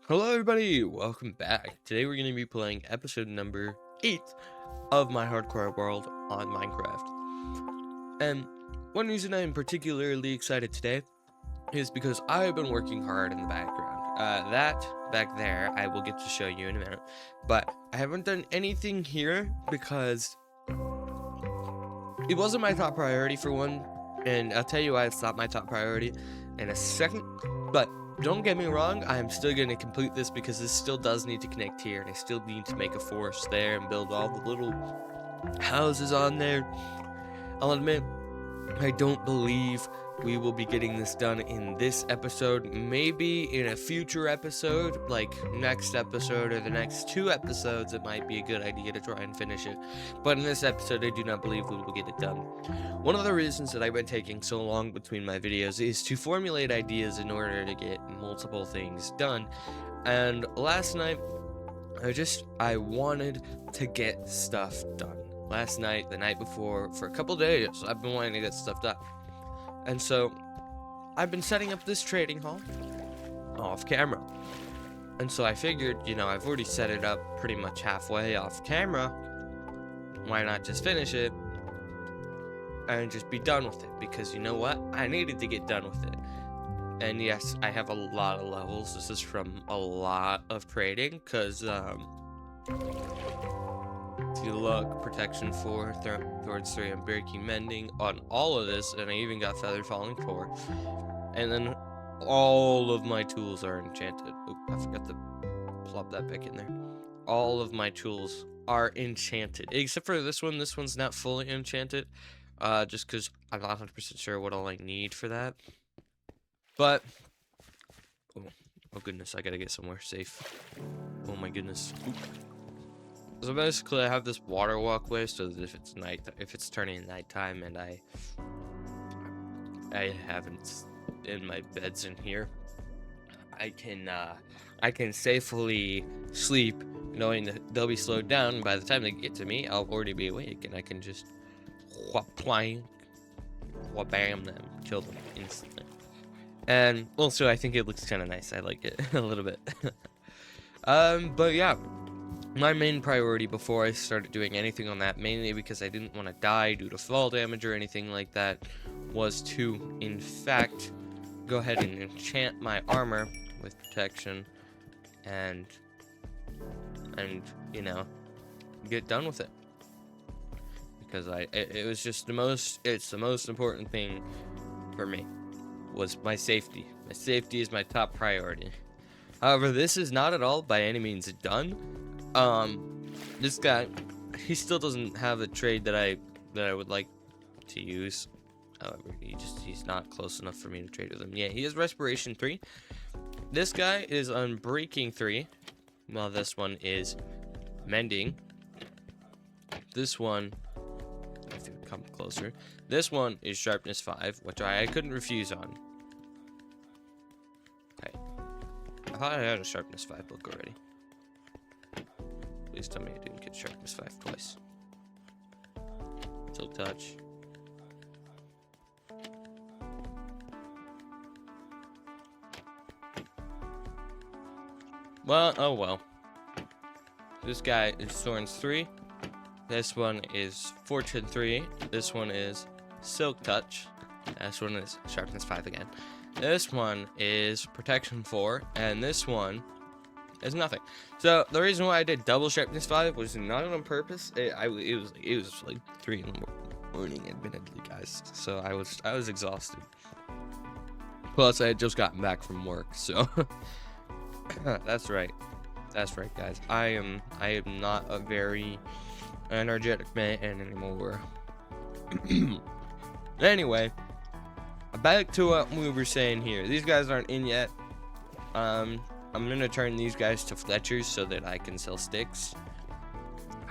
Hello everybody, welcome back. Today we're going to be playing episode number 8 of my hardcore world on Minecraft. And one reason I am particularly excited today is because I have been working hard in the background. That back there I will get to show you in a minute. But I haven't done anything here because it wasn't my top priority for one. And I'll tell you why it's not my top priority in a second. But don't get me wrong, I'm still going to complete this because this still does need to connect here, and I still need to make a forest there and build all the little houses on there. I'll admit, I don't believe we will be getting this done in this episode. Maybe in a future episode, like next episode or the next 2 episodes, it might be a good idea to try and finish it. But in this episode, I do not believe we will get it done. One of the reasons that I've been taking so long between my videos is to formulate ideas in order to get multiple things done. And last night, I wanted to get stuff done. Last night, the night before, for a couple days, I've been wanting to get stuff done. And so, I've been setting up this trading hall off camera. And so I figured, I've already set it up pretty much halfway off camera. Why not just finish it and just be done with it? Because you know what? I needed to get done with it. And yes, I have a lot of levels. This is from a lot of trading, because if you look, protection 4, thorns 3, and breaking mending on all of this, and I even got feather falling 4. And then all of my tools are enchanted. Oop, I forgot to plop that back in there. All of my tools are enchanted, except for this one. This one's not fully enchanted, just because I'm not 100% sure what all I need for that. But, oh goodness, I gotta get somewhere safe. Oh my goodness. Oop. So basically, I have this water walkway, so that if it's turning nighttime and I haven't in my beds in here, I can safely sleep, knowing that they'll be slowed down. And by the time they get to me, I'll already be awake, and I can just wham them, kill them instantly. And also, I think it looks kind of nice. I like it a little bit. But yeah. My main priority before I started doing anything on that, mainly because I didn't want to die due to fall damage or anything like that, was to, in fact, go ahead and enchant my armor with protection and get done with it. Because it was just it's the most important thing for me, was my safety. My safety is my top priority. However, this is not at all by any means done. This guy, he still doesn't have a trade that I would like to use. However, he's not close enough for me to trade with him. Yeah, he has respiration 3. This guy is unbreaking 3, while this one is mending. This one, if you come closer, this one is sharpness 5, which I couldn't refuse on. Okay, I thought I had a sharpness 5 book already. Please tell me I didn't get sharpness 5 twice. Silk touch. Well, oh well. This guy is thorns 3. This one is fortune 3. This one is silk touch. This one is sharpness 5 again. This one is protection 4, and this one is nothing. So the reason why I did double sharpness 5 was not on purpose. It was like 3 in the morning, admittedly, guys. So I was exhausted. Plus, I had just gotten back from work, so that's right, guys. I am not a very energetic man anymore. Anyway, back to what we were saying here. These guys aren't in yet. I'm gonna turn these guys to Fletchers so that I can sell sticks.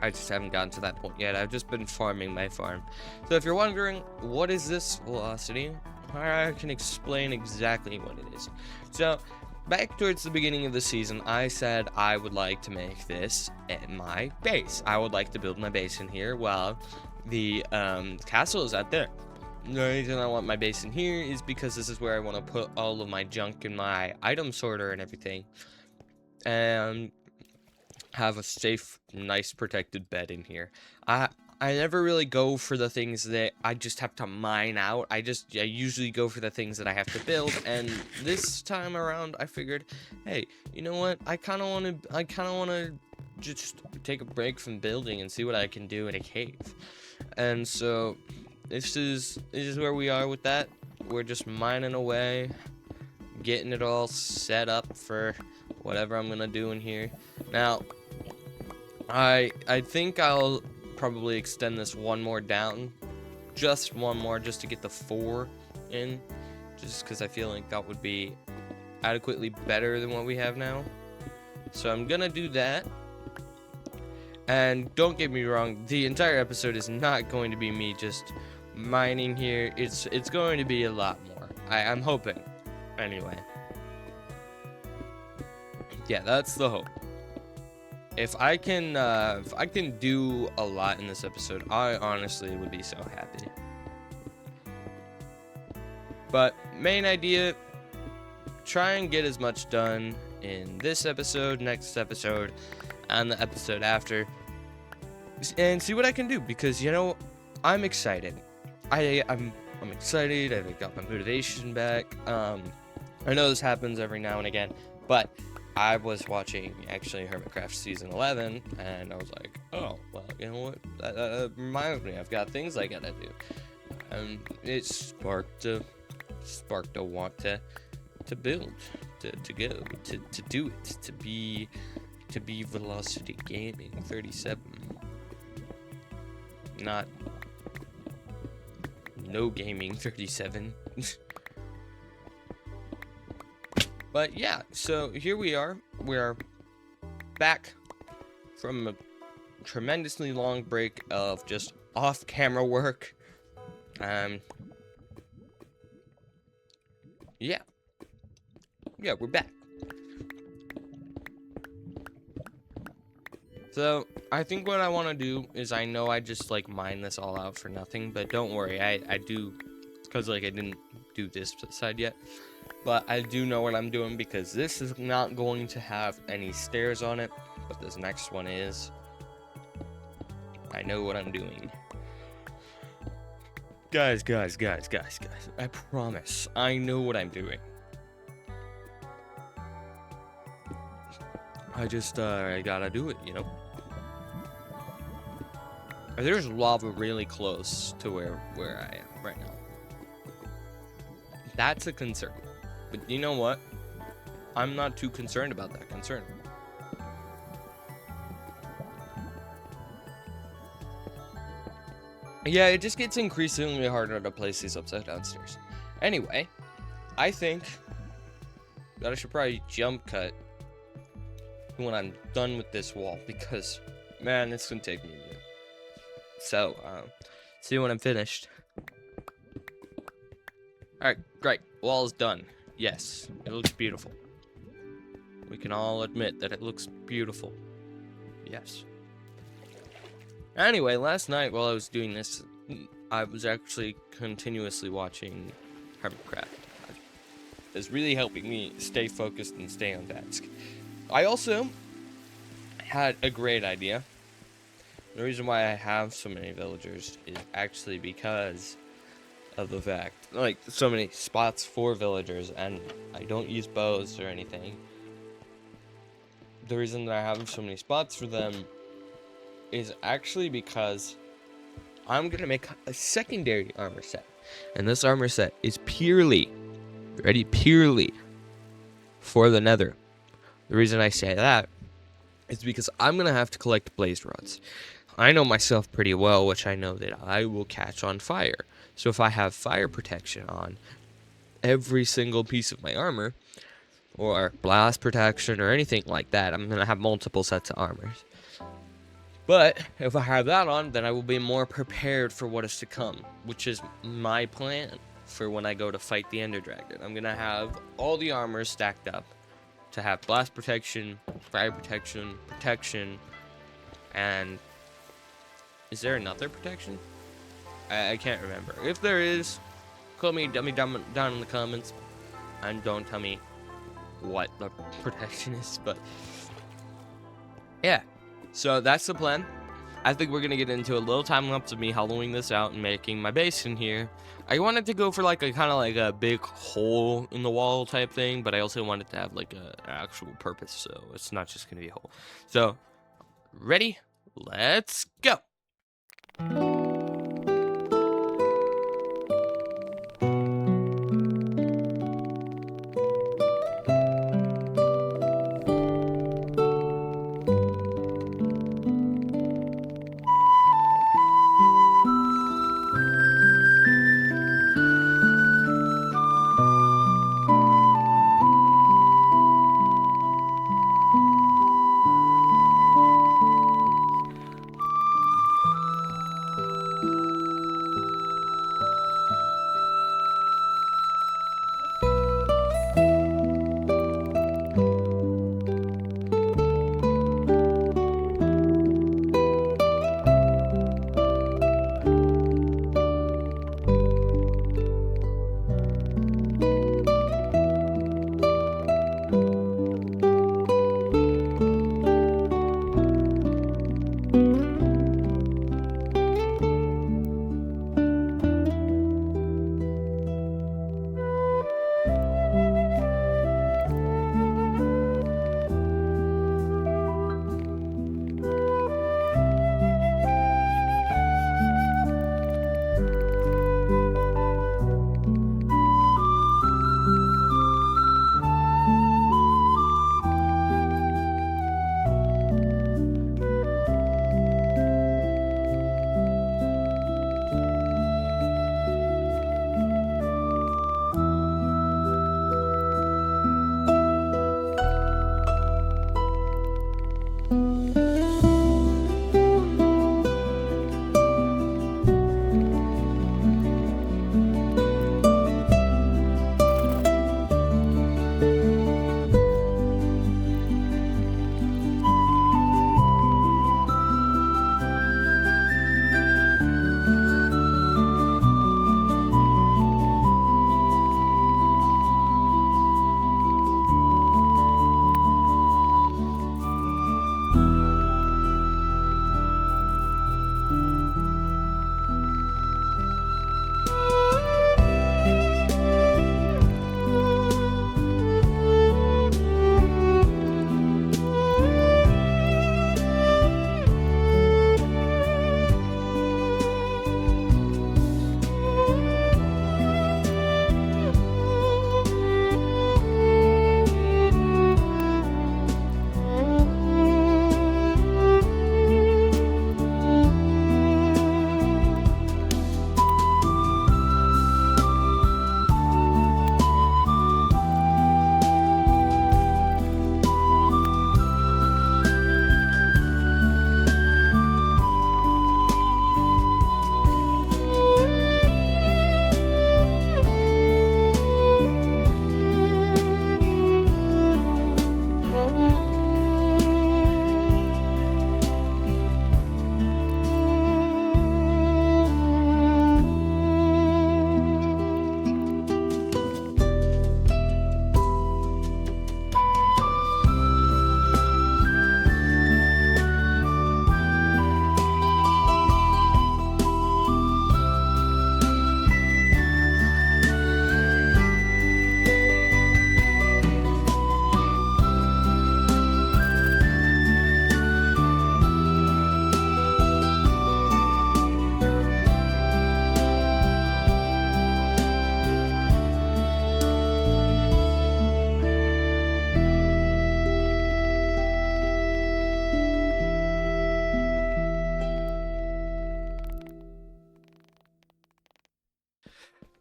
I just haven't gotten to that point yet. I've just been farming my farm. So if you're wondering, what is this velocity? I can explain exactly what it is. So back towards the beginning of the season, I said I would like to make this at my base. I would like to build my base in here while the castle is out there. The reason I want my base in here is because this is where I want to put all of my junk and my item sorter and everything. and have a safe, nice, protected bed in here. I never really go for the things that I just have to mine out. I usually go for the things that I have to build. And this time around, I figured, hey, you know what? I kind of want to just take a break from building and see what I can do in a cave. And so this is where we are with that. We're just mining away, getting it all set up for whatever I'm gonna do in here. Now, I think I'll probably extend this one more down, just one more, just to get the 4 in, just because I feel like that would be adequately better than what we have now. So I'm gonna do that. And don't get me wrong, the entire episode is not going to be me just mining here. It's going to be a lot more. I'm hoping. Anyway. Yeah, that's the hope. If I can do a lot in this episode, I honestly would be so happy. But main idea, try and get as much done in this episode, next episode, and the episode after, and see what I can do, because you know, I'm excited. I'm excited. I got my motivation back. I know this happens every now and again, but I was watching actually Hermitcraft season 11, and I was like, oh well, you know what? That reminds me, I've got things I gotta do, and it sparked a want to build, to go, to do it, to be Velocity Gaming 37, not no gaming 37. But yeah, so here we are. We're back from a tremendously long break of just off-camera work. Yeah, we're back. So I think what I want to do is, I know I just like mine this all out for nothing, but don't worry, I do, because like I didn't do this side yet. But I do know what I'm doing, because this is not going to have any stairs on it, but this next one is. I know what I'm doing. Guys. I promise, I know what I'm doing. I just, I gotta do it, you know? There's lava really close to where I am right now. That's a concern. But you know what? I'm not too concerned about that concern. Yeah, it just gets increasingly harder to place these upside down stairs. Anyway, I think that I should probably jump cut when I'm done with this wall, because, man, it's gonna take me a minute. So, see you when I'm finished. Alright, great. Wall is done. Yes, it looks beautiful. We can all admit that it looks beautiful. Yes. Anyway, last night while I was doing this, I was actually continuously watching Hermitcraft. It's really helping me stay focused and stay on task. I also had a great idea. The reason why I have so many villagers is actually because of the fact, like, so many spots for villagers, and I don't use bows or anything. The reason that I have so many spots for them is actually because I'm gonna make a secondary armor set, and this armor set is purely for the nether. The reason I say that is because I'm gonna have to collect blaze rods. I know myself pretty well, which I know that I will catch on fire. So if I have fire protection on every single piece of my armor, or blast protection or anything like that, I'm going to have multiple sets of armors. But if I have that on, then I will be more prepared for what is to come, which is my plan for when I go to fight the Ender Dragon. I'm going to have all the armors stacked up to have blast protection, fire protection, and is there another protection? I can't remember. If there is, call me dummy down in the comments, and don't tell me what the protection is, but yeah. So that's the plan. I think we're gonna get into a little time lapse of me hollowing this out and making my base in here. I wanted to go for like a kind of like a big hole in the wall type thing, but I also wanted to have like an actual purpose, so it's not just gonna be a hole. So, ready? Let's go.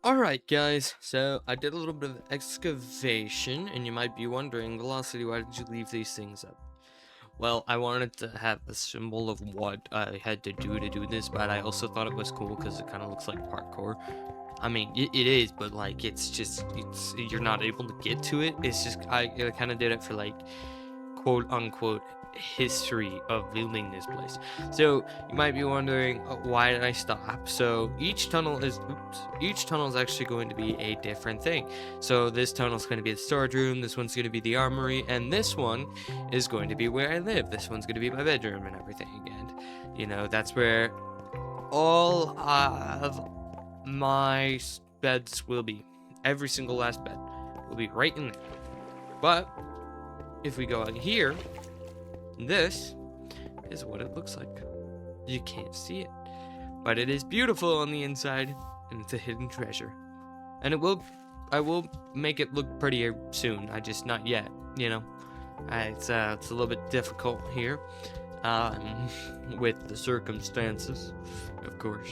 Alright guys, so I did a little bit of excavation, and you might be wondering, Velocity, why did you leave these things up? Well, I wanted to have a symbol of what I had to do this, but I also thought it was cool because it kind of looks like parkour. I mean, it is, but like, you're not able to get to it. It's just, I kind of did it for like, quote unquote, history of building this place. So you might be wondering, why did I stop? So each tunnel is actually going to be a different thing. So this tunnel is going to be the storage room, this one's going to be the armory, and this one is going to be where I live. This one's going to be my bedroom and everything. And you know, that's where all of my beds will be. Every single last bed will be right in there. But if we go out here, this is what it looks like. You can't see it, but it is beautiful on the inside, and it's a hidden treasure. And I will make it look prettier soon. I just not yet, you know. It's a little bit difficult here, with the circumstances, of course.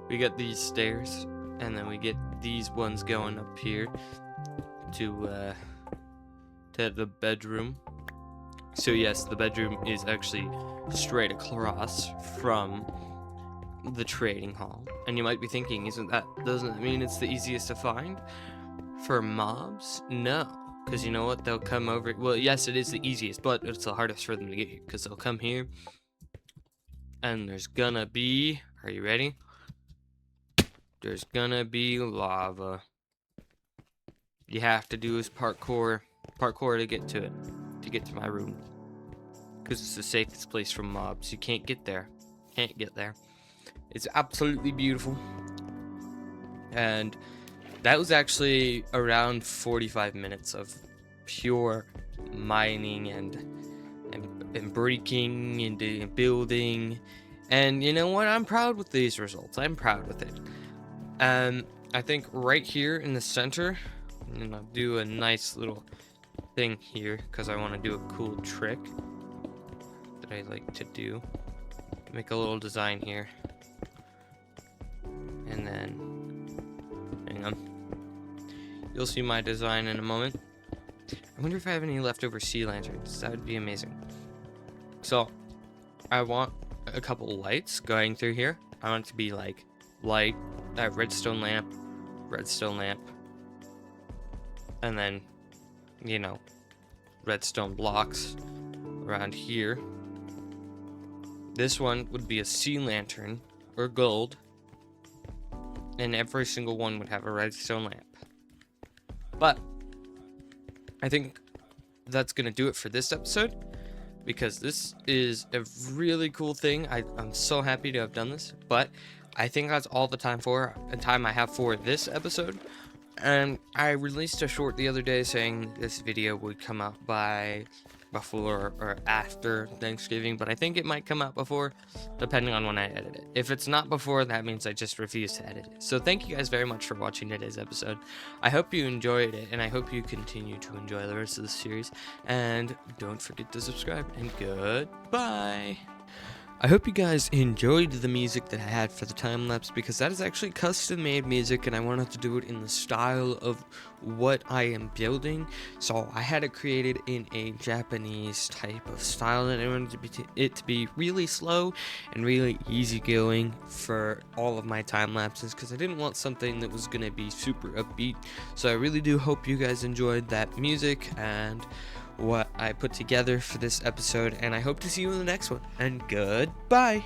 We got these stairs, and then we get these ones going up here to the bedroom. So yes, the bedroom is actually straight across from the trading hall. And you might be thinking, doesn't that mean it's the easiest to find for mobs? No, because you know what, they'll come over. Well, yes, it is the easiest, but it's the hardest for them to get here, because they'll come here and there's gonna be, are you ready? There's gonna be lava. You have to do is parkour to get to it, to get to my room, because it's the safest place from mobs. You can't get there. It's absolutely beautiful. And that was actually around 45 minutes of pure mining and breaking and building. And you know what? I'm proud with these results. I'm proud with it. I think right here in the center, I'm gonna do a nice little thing here, because I want to do a cool trick that I like to do. Make a little design here, and then hang on, you'll see my design in a moment. I wonder if I have any leftover sea lanterns. That would be amazing. So I want a couple lights going through here. I want it to be like light, redstone lamp, and then, you know, redstone blocks around here. This one would be a sea lantern or gold, and every single one would have a redstone lamp. But I think that's gonna do it for this episode, because this is a really cool thing. I'm so happy to have done this, but I think that's all the time I have for this episode. And I released a short the other day saying this video would come out before or after Thanksgiving, but I think it might come out before, depending on when I edit it. If it's not before, that means I just refuse to edit it. So thank you guys very much for watching today's episode. I hope you enjoyed it, and I hope you continue to enjoy the rest of the series. And don't forget to subscribe, and goodbye. I hope you guys enjoyed the music that I had for the time lapse, because that is actually custom made music, and I wanted to do it in the style of what I am building. So I had it created in a Japanese type of style, and I wanted it to be really slow and really easygoing for all of my time lapses, because I didn't want something that was going to be super upbeat. So I really do hope you guys enjoyed that music and what I put together for this episode, and I hope to see you in the next one, and goodbye.